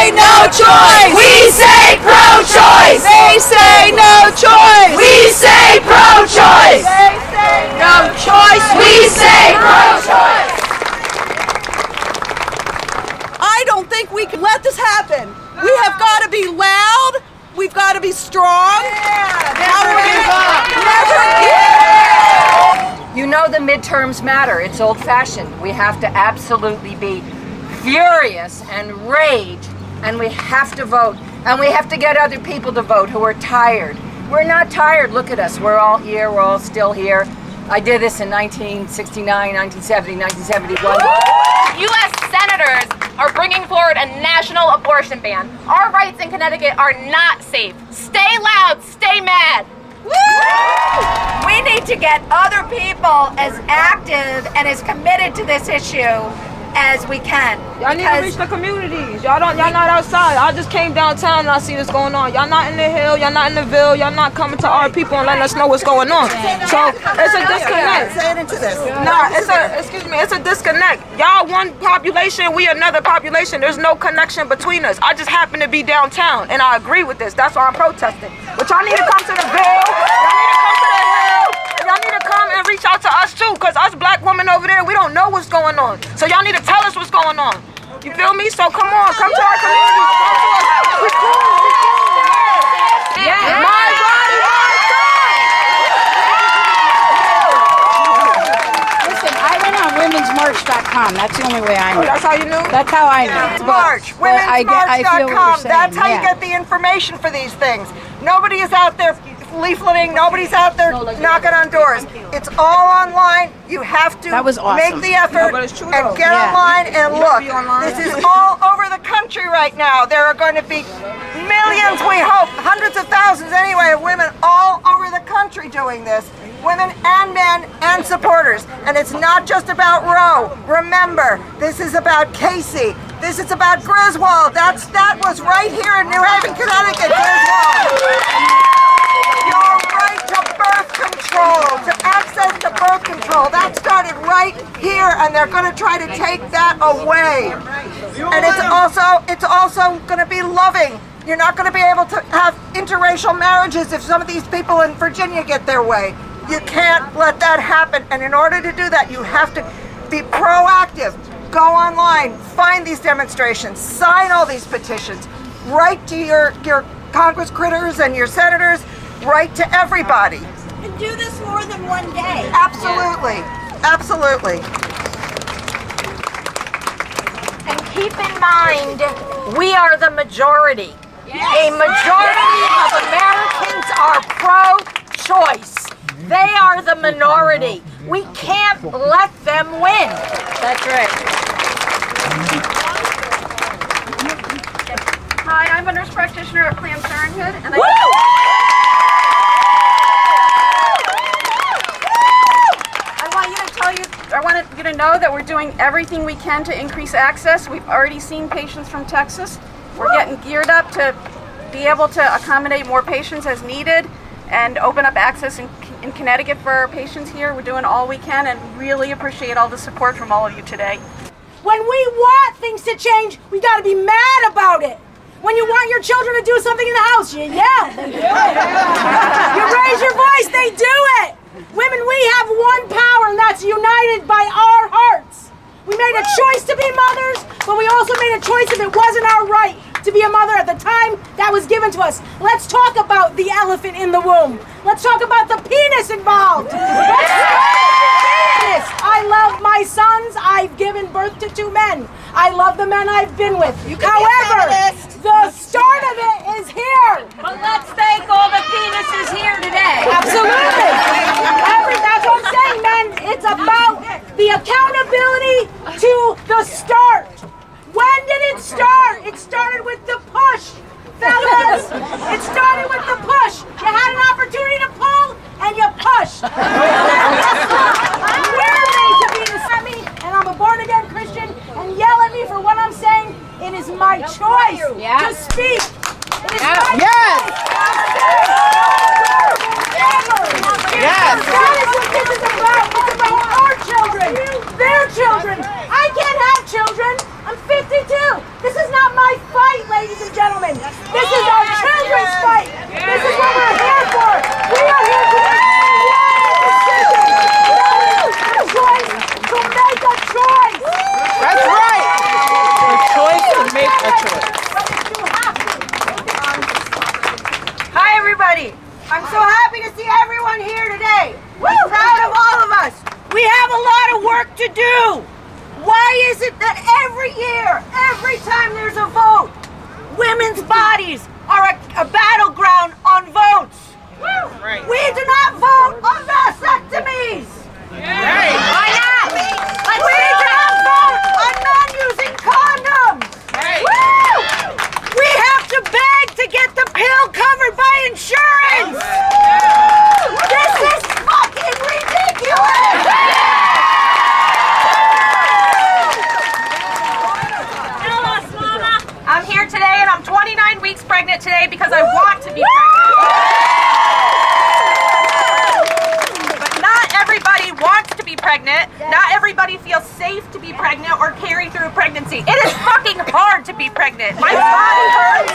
say no choice. We say pro-choice. They say no choice. We say pro-choice. They say no choice. We say pro-choice. I don't think we can let this happen. We have got to be loud. We've got to be strong. Never give up. Never give up. You know the midterms matter. It's old-fashioned. We have to absolutely be furious and rage, and we have to vote. And we have to get other people to vote who are tired. We're not tired. Look at us. We're all here. We're all still here. I did this in 1969, 1970, 1971. U.S. senators are bringing forward a national abortion ban. Our rights in Connecticut are not safe. Stay loud, stay mad. Woo! We need to get other people as active and as committed to this issue as we can. Y'all need to reach the communities. Y'all not outside. I just came downtown and I see this going on. Y'all not in the hill, y'all not in the ville, y'all not coming to our people and letting us know what's going on. So it's a disconnect. Say it into this. Nah, it's a disconnect. Y'all one population, we another population. There's no connection between us. I just happen to be downtown and I agree with this. That's why I'm protesting. But y'all need to come to the ville. Y'all need to come to the hill. Y'all need to come and reach out to us too, because us black women over there, we don't know what's going on. So y'all need to tell us what's going on. You feel me? So come on, come to our community. Come to us. We cool. Yeah. My body, my choice. Listen, I went on womensmarch.com. That's the only way I know. That's how you knew? That's how I know. March, womensmarch.com. That's how you get the information for these things. Nobody is out there leafleting. Nobody's out there knocking on doors. It's all online. You have to make the effort and get online and look. This is all over the country right now. There are going to be millions, we hope, hundreds of thousands anyway, of women all over the country doing this. Women and men and supporters. And it's not just about Roe. Remember, this is about Casey. This is about Griswold. That was right here in New Haven, Connecticut, Griswold. Your right to birth control, to access to birth control, that started right here, and they're going to try to take that away. And it's also going to be loving. You're not going to be able to have interracial marriages if some of these people in Virginia get their way. You can't let that happen, and in order to do that, you have to be proactive. Go online, find these demonstrations, sign all these petitions, write to your Congress critters and your senators, write to everybody. And do this more than one day. Absolutely, absolutely. And keep in mind, we are the majority. A majority of Americans are pro-choice. They are the minority. We can't let them win. That's right. Hi, I'm a nurse practitioner at Planned Parenthood, and I want you to know that we're doing everything we can to increase access. We've already seen patients from Texas. We're getting geared up to be able to accommodate more patients as needed and open up access in Connecticut for our patients here. We're doing all we can and really appreciate all the support from all of you today. When we want things to change, we got to be mad about it. When you want your children to do something in the house, you yell, they do it. You raise your voice, they do it. Women, we have one power, and that's united by our hearts. We made a choice to be mothers, but we also made a choice if it wasn't our right to be a mother at the time that was given to us. Let's talk about the elephant in the womb. Let's talk about the penis involved. Let's talk about the penis. I love my sons. I've given birth to 2 men. I love the men I've been with. However, the start of it is here. But let's thank all the penises here today. Absolutely. That's what I'm saying, man. It's about the accountability to the start. When did it start? It started with the push, fellas. It started with the push. You had an opportunity to pull, and you pushed. We're made to be the Sammy, and I'm a born-again Christian, and yell at me for what I'm saying. It is my choice to speak. It is my choice. Yes. That is what this is about. It's about our children, their children. I can't have children. I'm 52. This is not my fight, ladies. to do? Why is it that every year, every time there's a vote, women's bodies are a battleground on votes? Right. We do not vote on vasectomies. Right. Why not? We do not vote on men using condoms. Right. Woo! We have to beg to get the pill covered by insurance. This is fucking ridiculous. I'm here today and I'm 29 weeks pregnant today because I want to be pregnant. But not everybody wants to be pregnant. Not everybody feels safe to be pregnant or carry through pregnancy. It is fucking hard to be pregnant. My body hurts.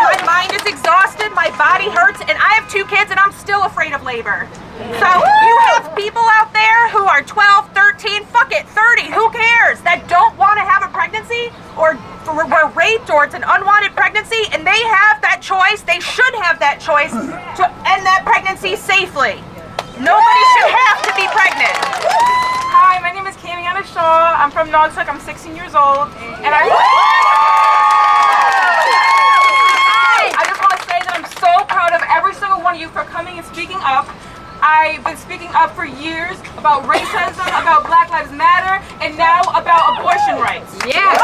My mind is exhausted. My body hurts. And I have 2 kids and I'm still afraid of labor. So you have people out there who are 12, 13, fuck it, 30, who cares, that don't want to have a pregnancy or were raped or it's an unwanted pregnancy, and they have that choice. They should have that choice to end that pregnancy safely. Nobody should have to be pregnant. Hi, my name is Kamiana Shaw. I'm from Naugatuck. I'm 16 years old, and I just want to say that I'm so proud of every single one of you for coming and speaking up. I've been speaking up for years about racism, about Black Lives Matter, and now about abortion rights. Yeah.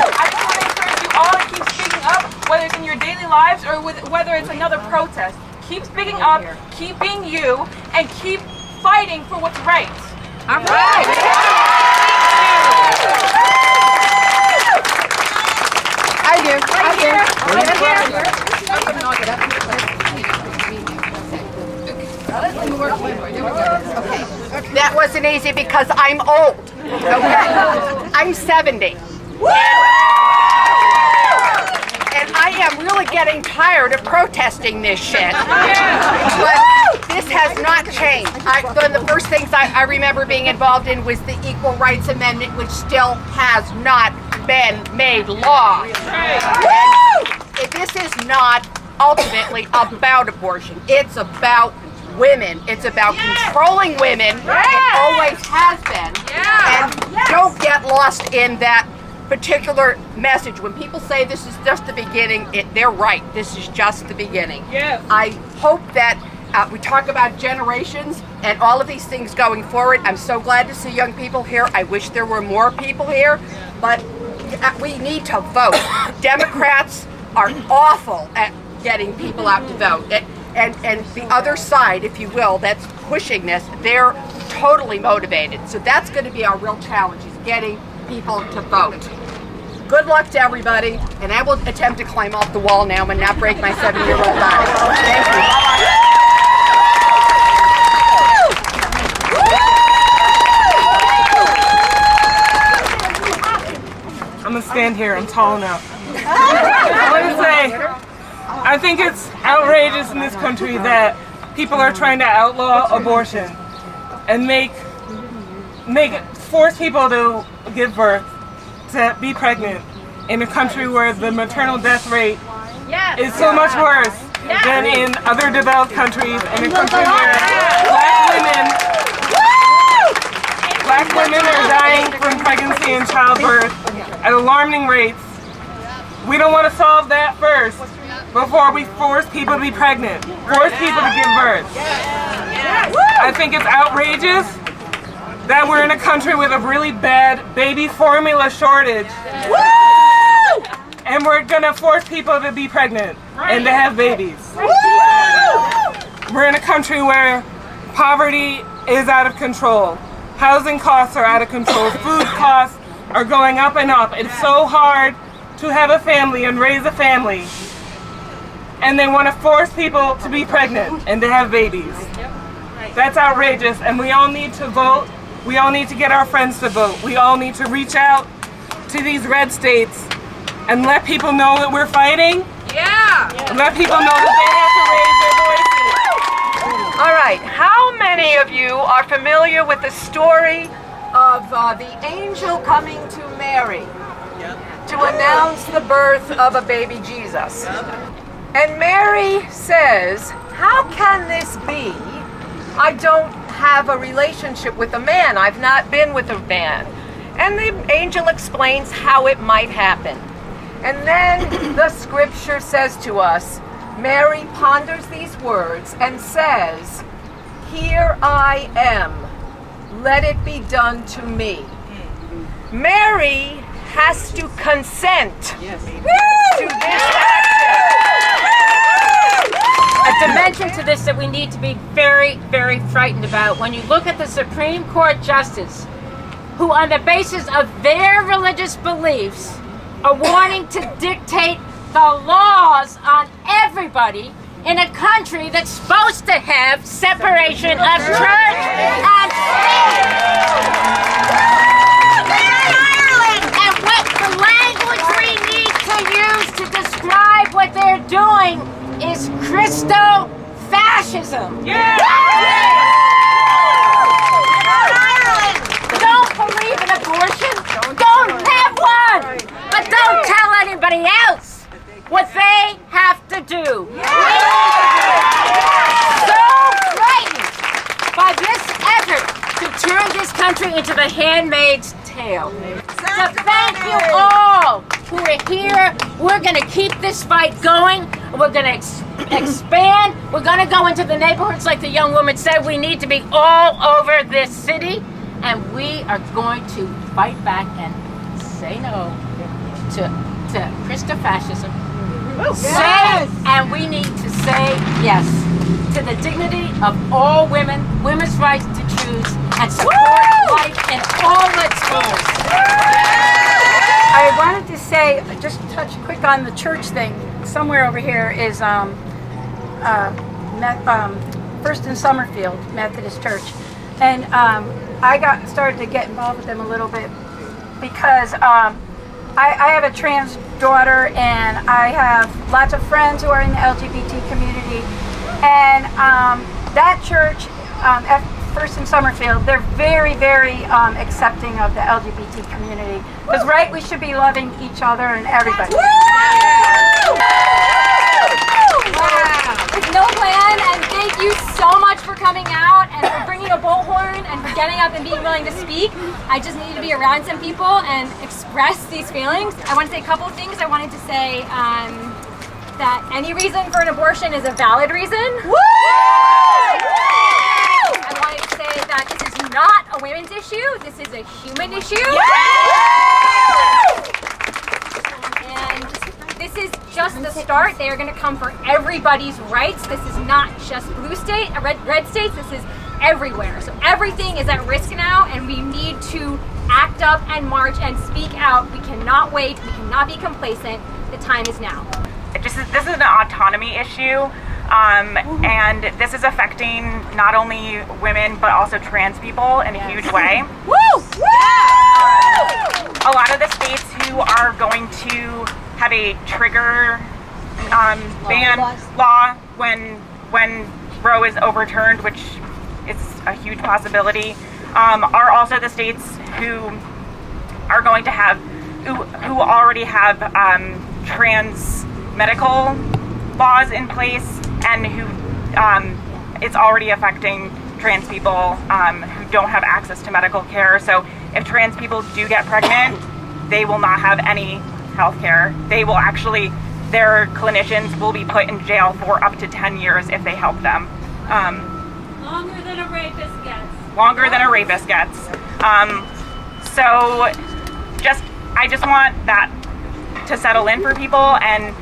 I just want to encourage you all to keep speaking up, whether it's in your daily lives or whether it's another protest. Keep speaking up, keep being you, and keep fighting for what's right. All right. I do. That wasn't easy because I'm old. Okay. I'm 70. And I am really getting tired of protesting this shit. But this has not changed. One of the first things I remember being involved in was the Equal Rights Amendment, which still has not been made law. And this is not ultimately about abortion. It's about women. It's about controlling women. It always has been. And don't get lost in that particular message. When people say this is just the beginning, they're right. This is just the beginning. I hope that we talk about generations and all of these things going forward. I'm so glad to see young people here. I wish there were more people here, but we need to vote. Democrats are awful at getting people out to vote. And the other side, if you will, that's pushing this, they're totally motivated. So that's going to be our real challenge, is getting people to vote. Good luck to everybody, and I will attempt to climb off the wall now and not break my 7-year-old body. Thank you. I'm gonna stand here, I'm tall enough. I want to say, I think it's outrageous in this country that people are trying to outlaw abortion and force people to give birth, to be pregnant, in a country where the maternal death rate is so much worse than in other developed countries, in a country where black women are dying from pregnancy and childbirth at alarming rates. We don't want to solve that first before we force people to be pregnant, force people to give birth. I think it's outrageous that we're in a country with a really bad baby formula shortage, and we're gonna force people to be pregnant and to have babies. We're in a country where poverty is out of control, housing costs are out of control, food costs are going up and up. It's so hard to have a family and raise a family, and they want to force people to be pregnant and to have babies. That's outrageous, and we all need to vote. We all need to get our friends to vote. We all need to reach out to these red states and let people know that we're fighting. And let people know that they have to raise their voices. All right, how many of you are familiar with the story of the angel coming to Mary to announce the birth of a baby Jesus? And Mary says, "How can this be? I don't have a relationship with a man. I've not been with a man. And the angel explains how it might happen. And then the scripture says to us, Mary ponders these words and says, "Here I am, let it be done to me." Mary has to consent to this action. A dimension to this that we need to be very, very frightened about. When you look at the Supreme Court justice, who on the basis of their religious beliefs are wanting to dictate the laws on everybody in a country that's supposed to have separation of church and state. And what the language we need to use to describe what they're doing is Christo-fascism. Don't believe in abortion, don't have one, but don't tell anybody else what they have to do. So frightened by this effort to turn this country into the Handmaid's Tale. So thank you all who are here. We're going to keep this fight going. We're going to expand. We're going to go into the neighborhoods like the young woman said. We need to be all over this city. And we are going to fight back and say no to Christo-fascism. Say, and we need to say yes to the dignity of all women, women's rights to choose, and support life in all its forms. I wanted to say, just touch quick on the church thing. Somewhere over here is First in Summerfield Methodist Church, and I started to get involved with them a little bit because I have a trans daughter, and I have lots of friends who are in the LGBT community, and that church at First in Summerfield, they're very, very accepting of the LGBT community, because we should be loving each other and everybody. It's no plan, and thank you so much for coming out and for bringing a bullhorn and for getting up and being willing to speak. I just needed to be around some people and express these feelings. I want to say a couple of things. I wanted to say that any reason for an abortion is a valid reason. I wanted to say that this is not a women's issue. This is a human issue. And this is just the start. They are going to come for everybody's rights. This is not just blue state, red states. This is everywhere. So everything is at risk now, and we need to act up and march and speak out. We cannot wait. We cannot be complacent. The time is now. This is an autonomy issue, and this is affecting not only women but also trans people in a huge way. A lot of the states who are going to have a trigger ban law when Roe is overturned, which is a huge possibility, are also the states who are going to have who already have trans medical laws in place, and who it's already affecting trans people who don't have access to medical care. So if trans people do get pregnant, they will not have any health care. They will actually, their clinicians will be put in jail for up to 10 years if they help them. Longer than a rapist gets. Longer than a rapist gets. So I just want that to settle in for people, and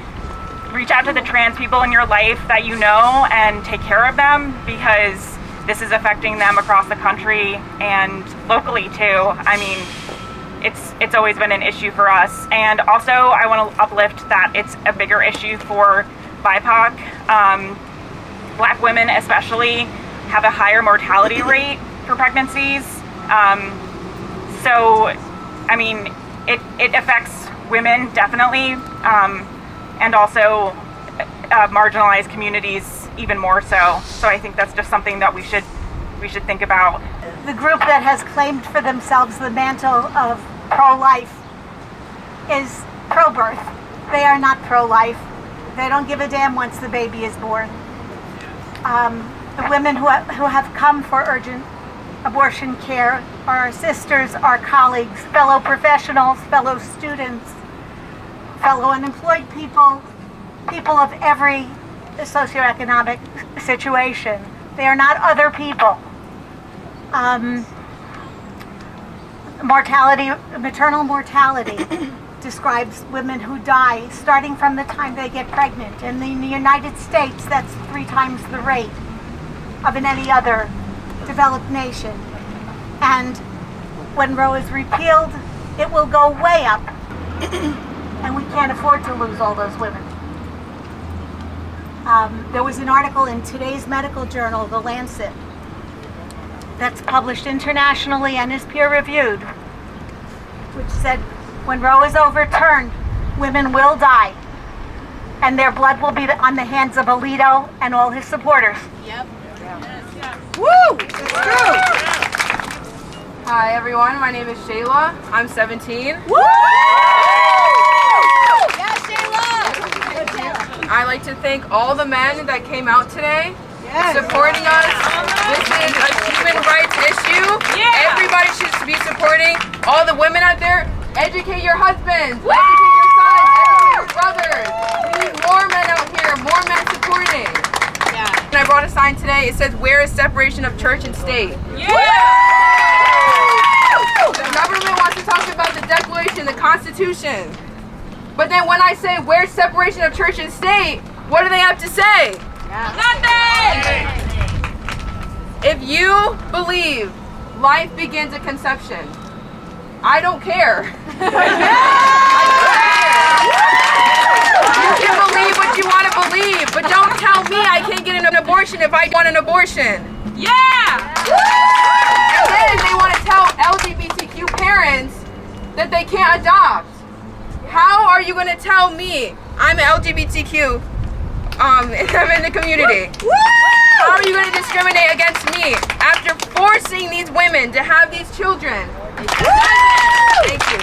reach out to the trans people in your life that you know and take care of them, because this is affecting them across the country and locally too. I mean, it's always been an issue for us. And also I want to uplift that it's a bigger issue for BIPOC. Black women especially have a higher mortality rate for pregnancies. So, I mean, it affects women definitely, and also marginalized communities even more so. So I think that's just something that we should think about. The group that has claimed for themselves the mantle of pro-life is pro-birth. They are not pro-life. They don't give a damn once the baby is born. The women who have come for urgent abortion care are our sisters, our colleagues, fellow professionals, fellow students, fellow unemployed people, people of every socioeconomic situation. They are not other people. Maternal mortality describes women who die starting from the time they get pregnant. And in the United States, that's 3 times the rate of in any other developed nation. And when Roe is repealed, it will go way up. And we can't afford to lose all those women. There was an article in today's medical journal, The Lancet, that's published internationally and is peer-reviewed, which said, when Roe is overturned, women will die, and their blood will be on the hands of Alito and all his supporters. Yep. Woo! It's true. Hi everyone, my name is Shayla. I'm 17. Woo! Yeah, Shayla! I like to thank all the men that came out today supporting us. This is a human rights issue. Everybody should be supporting all the women out there. Educate your husbands, educate your sons, educate your brothers. We need more men out here, more men supporting. And I brought a sign today. It says, "Where is separation of church and state?" The government wants to talk about the Declaration, the Constitution. But then when I say, where's separation of church and state, what do they have to say? Nothing! If you believe life begins at conception, I don't care. You can believe what you want to believe, but don't tell me I can't get an abortion if I want an abortion. And then they want to tell LGBTQ parents that they can't adopt. How are you going to tell me I'm an LGBTQ I'm in the community? How are you going to discriminate against me after forcing these women to have these children? Thank you.